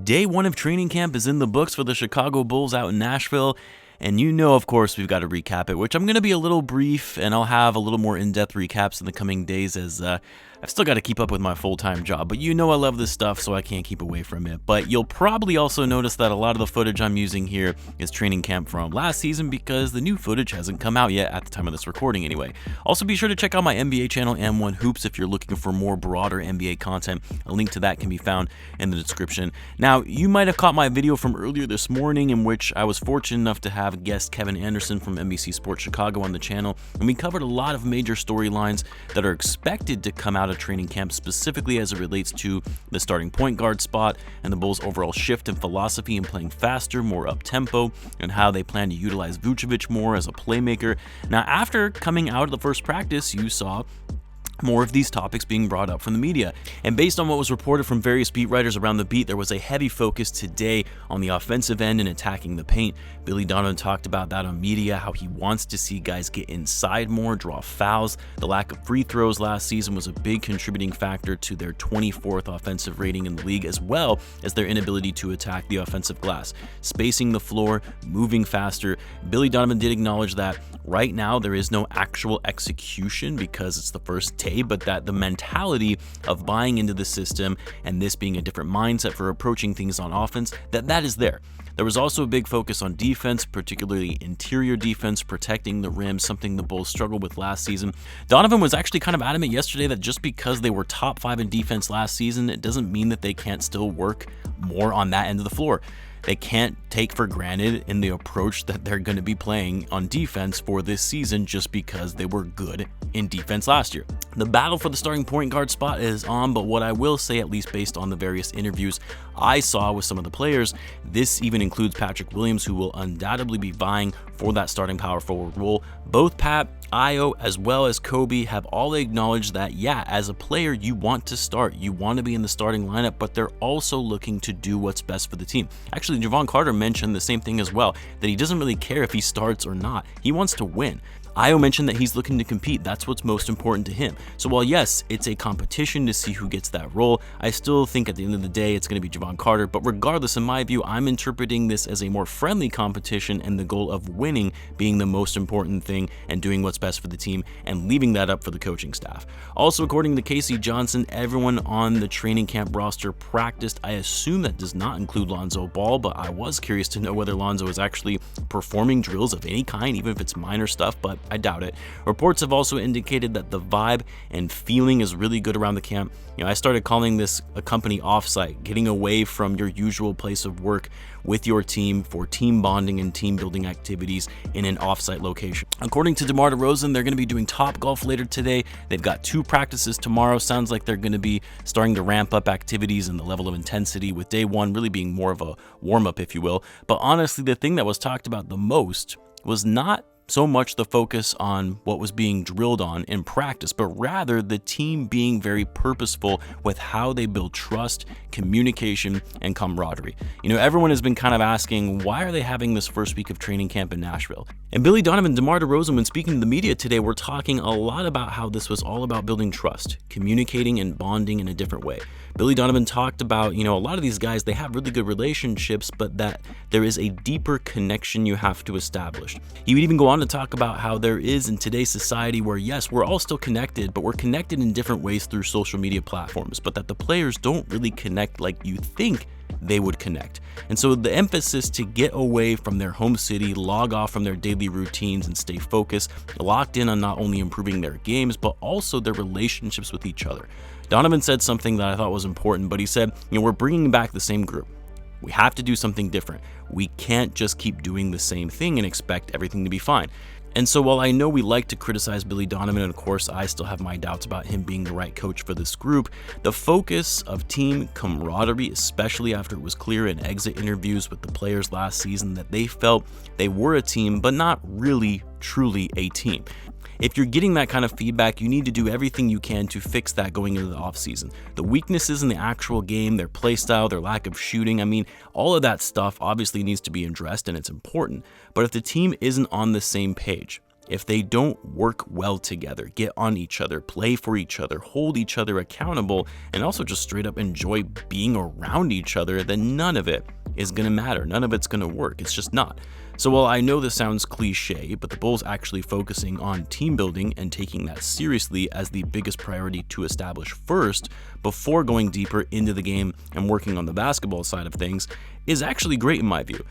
Day one of training camp is in the books for the Chicago Bulls out in Nashville. And you know, of course, we've got to recap it, which I'm going to be a little brief, and I'll have a little more in-depth recaps in the coming days as I've still got to keep up with my full-time job. But you know I love this stuff, so I can't keep away from it. But you'll probably also notice that a lot of the footage I'm using here is training camp from last season because the new footage hasn't come out yet at the time of this recording anyway. Also, be sure to check out my NBA channel, M1 Hoops, if you're looking for more broader NBA content. A link to that can be found in the description. Now, you might have caught my video from earlier this morning in which I was fortunate enough to have guest Kevin Anderson from NBC Sports Chicago on the channel, and we covered a lot of major storylines that are expected to come out of training camp, specifically as it relates to the starting point guard spot and the Bulls' overall shift in philosophy in playing faster, more up-tempo, and how they plan to utilize Vucevic more as a playmaker. Now, after coming out of the first practice, you saw more of these topics being brought up from the media. And based on what was reported from various beat writers around the beat, there was a heavy focus today on the offensive end and attacking the paint. Billy Donovan talked about that on media, how he wants to see guys get inside more, draw fouls. The lack of free throws last season was a big contributing factor to their 24th offensive rating in the league, as well as their inability to attack the offensive glass. Spacing the floor, moving faster. Billy Donovan did acknowledge that right now there is no actual execution because it's the first day, but that the mentality of buying into the system and this being a different mindset for approaching things on offense, that is there. There was also a big focus on defense, particularly interior defense, protecting the rim, something the Bulls struggled with last season. Donovan was actually kind of adamant yesterday that just because they were top 5 in defense last season, it doesn't mean that they can't still work more on that end of the floor. They can't take for granted in the approach that they're going to be playing on defense for this season just because they were good in defense last year. The battle for the starting point guard spot is on, but what I will say, at least based on the various interviews I saw with some of the players, this even includes Patrick Williams, who will undoubtedly be vying for that starting power forward role. Both Pat, Io, as well as Coby have all acknowledged that, yeah, as a player, you want to start. You want to be in the starting lineup, but they're also looking to do what's best for the team. Actually, Javon Carter mentioned the same thing as well, that he doesn't really care if he starts or not. He wants to win. Io mentioned that he's looking to compete. That's what's most important to him. So while yes, it's a competition to see who gets that role, I still think at the end of the day, it's going to be Javon Carter. But regardless, in my view, I'm interpreting this as a more friendly competition and the goal of winning being the most important thing and doing what's best for the team and leaving that up for the coaching staff. Also, according to Casey Johnson, everyone on the training camp roster practiced. I assume that does not include Lonzo Ball, but I was curious to know whether Lonzo is actually performing drills of any kind, even if it's minor stuff, but I doubt it. Reports have also indicated that the vibe and feeling is really good around the camp. I started calling this a company offsite, getting away from your usual place of work with your team for team bonding and team building activities in an offsite location. According to DeMar DeRozan, they're going to be doing Top Golf later today. They've got 2 practices tomorrow. Sounds like they're going to be starting to ramp up activities and the level of intensity, with day 1 really being more of a warm-up, if you will. But honestly, the thing that was talked about the most was not so much the focus on what was being drilled on in practice, but rather the team being very purposeful with how they build trust, communication, and camaraderie. Everyone has been kind of asking, why are they having this first week of training camp in Nashville? And Billy Donovan and DeMar DeRozan, when speaking to the media today, were talking a lot about how this was all about building trust, communicating and bonding in a different way. Billy Donovan talked about, a lot of these guys, they have really good relationships, but that there is a deeper connection you have to establish. He would even go on to talk about how there is in today's society where, yes, we're all still connected, but we're connected in different ways through social media platforms, but that the players don't really connect like you think they would connect. And so the emphasis to get away from their home city, log off from their daily routines and stay focused, locked in on not only improving their games, but also their relationships with each other. Donovan said something that I thought was important, but he said, we're bringing back the same group. We have to do something different. We can't just keep doing the same thing and expect everything to be fine. And so while I know we like to criticize Billy Donovan, and of course I still have my doubts about him being the right coach for this group, the focus of team camaraderie, especially after it was clear in exit interviews with the players last season that they felt they were a team, but not really truly a team. If you're getting that kind of feedback, you need to do everything you can to fix that going into the offseason. The weaknesses in the actual game, their play style, their lack of shooting, all of that stuff obviously needs to be addressed and it's important. But if the team isn't on the same page, if they don't work well together, get on each other, play for each other, hold each other accountable, and also just straight up enjoy being around each other, then none of it is going to matter. None of it's going to work. It's just not. So while I know this sounds cliche, but the Bulls actually focusing on team building and taking that seriously as the biggest priority to establish first before going deeper into the game and working on the basketball side of things is actually great in my view.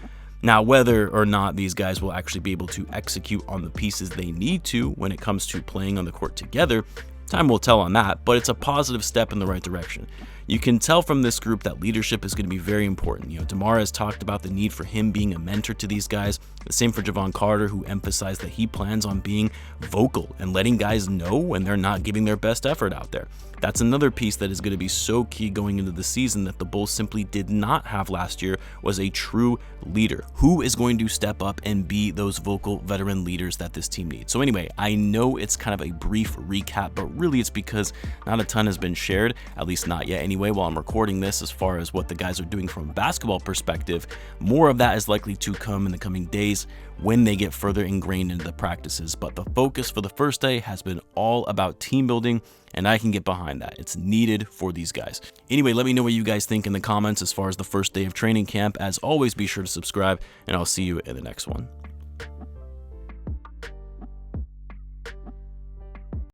Now, whether or not these guys will actually be able to execute on the pieces they need to when it comes to playing on the court together, time will tell on that, but it's a positive step in the right direction. You can tell from this group that leadership is going to be very important. DeMar has talked about the need for him being a mentor to these guys. The same for Javon Carter, who emphasized that he plans on being vocal and letting guys know when they're not giving their best effort out there. That's another piece that is going to be so key going into the season that the Bulls simply did not have last year, was a true leader. Who is going to step up and be those vocal veteran leaders that this team needs? So anyway, I know it's kind of a brief recap, but really it's because not a ton has been shared, at least not yet anyway, while I'm recording this, as far as what the guys are doing from a basketball perspective. More of that is likely to come in the coming days when they get further ingrained into the practices. But the focus for the first day has been all about team building, and I can get behind that. It's needed for these guys. Anyway, let me know what you guys think in the comments as far as the first day of training camp. As always, be sure to subscribe, and I'll see you in the next one.